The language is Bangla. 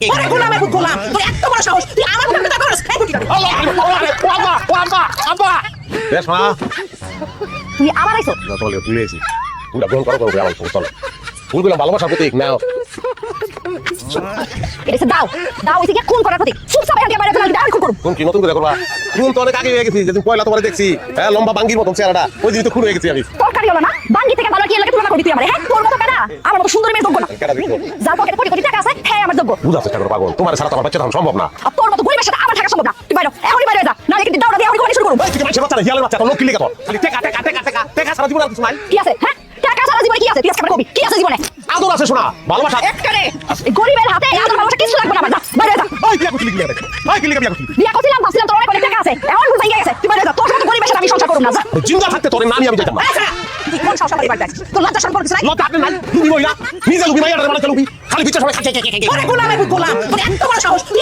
ওরে গোলামের পুত গোলাম, তোর এত বড় সাহস, তুই আমার মুখে কথা বলছিস? এই বুটি বেশ মা তুই আবার আইছো? চলে তুই এসি পুরা গ্রহণ করো করো আমার চলো ফুলগুলো ভালোবাসার প্রতীক নাও এটা দাও দাও, এসে কি খুন করার প্রতীক? চুপচাপ এখান থেকে বাইরে চলে দাও, খুন করব। কোন কি নতুন করে করবা খুন তো অনেক আগে হয়ে গেছি যেদিন পয়লা তোমার দেখছি হ্যাঁ লম্বা বাঙ্গির মতন চেহারাটা ওই দিন তো খুন হয়ে গেছি আমি তরকারি হলো না, বাঙ্গি থেকে ভালো কি লাগে তুলনা করবি তুই আমারে? হ্যাঁ, তোর মতো কেনা আমার মতো সুন্দর মেয়ে যোগ্য না। কেডা দেখো যার পকেটে কোটি কোটি টাকা আছে, হ্যাঁ আমার যোগ্য। বুঝার চেষ্টা করো পাগল তোমার সারা তোমার বাচ্চা থাকা সম্ভব না আর তোর মতো গরিবের সাথে আমার থাকা সম্ভব না। তুই বাইরে এখনই বাইরে যা, না কিন্তু দাওড়া দিয়ে এখনই করে শুরু করব। এই তুই মানুষের বাচ্চা না হিয়ালের বাচ্চা তো লোক কি লিখে তো টেকা টেকা টেকা টেকা টেকা সারা জীবন আর কিছু নাই কি আছে? হ্যাঁ, টাকা সারা জীবনে কি আছে? তুই আজকে কবি কি আছে জীবনে? আদর আছে শোনা ভালোবাসা একটারে এই গরিবের হাতে আদর ভালোবাসা কিছু লাগবে না আমার। যা বাইরে যা। ওই কি করছিস লিখে দেখো ওই কি লিখে বিয়া করছিস বিয়া করছিলাম, ভাবছিলাম তোর অনেক টাকা আছে, এখন বুঝাই গেছে। তুই বাইরে যা, তোর মতো গরিবের সাথে আমি সংসার করব না। যা। জিন্দা থাকতে তোর নানি আমি যাইতাম না আচ্ছা, তুই কোন সংসার বাড়ি বাড়ি তোর লজ্জা শরম করছিস না? লতা আপনি নাই লুবি বইলা নিজে লুবি মাইয়া মানে লুবি খালি বিচার সবাই খাচ্ছে ওরে গোলামের পুত গোলাম, তোর এত বড় সাহস, তুই